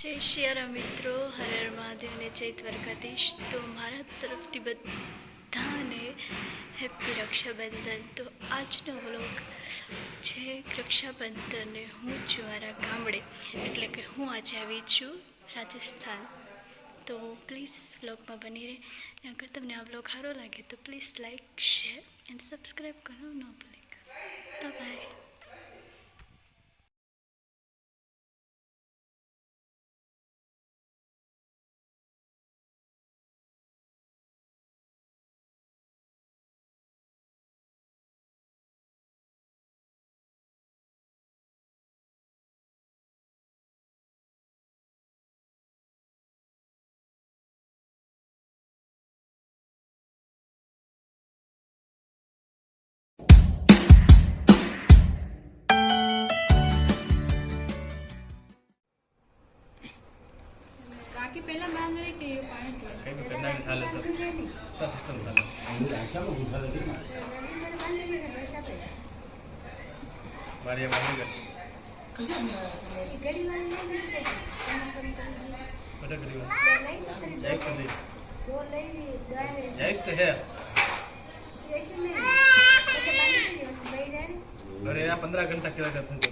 જય શિયારામ મિત્રો, હર હર મહાદેવ ને જય દ્વારકાધીશ। તો મારા તરફથી બધાને હેપી રક્ષાબંધન। તો આજનો વ્લોગ છે રક્ષાબંધન। હું છું મારા ગામડે, એટલે કે હું આજે આવી છું રાજસ્થાન। તો પ્લીઝ વ્લોગમાં બની રહે। અગર તમને આ વ્લોગ સારો લાગે તો please like, share and subscribe કરવાનું ન ભૂલેગા। બાય। बाकी पहला मान रही कि ये पानी कहीं भी करना ही थाले सब सिस्टम थाले मारी ये मानी कर बड़ा करीब जाइस तो नहीं जाइस तो है अरे यार 15 घंटा किला करते हैं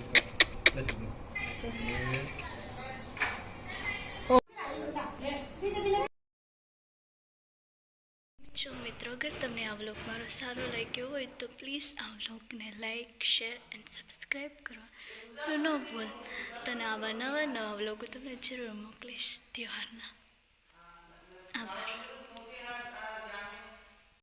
જો મિત્રો, અગર તમને આ વ્લોગ મારો સારો લાગ્યો હોય તો પ્લીઝ આ વ્લોગને લાઈક, શેર એન્ડ સબસ્ક્રાઈબ કરવાનું ન ભૂલ। તને આવા નવા વ્લોગો તમને જરૂર મોકલીશ તહેવારના। આભાર।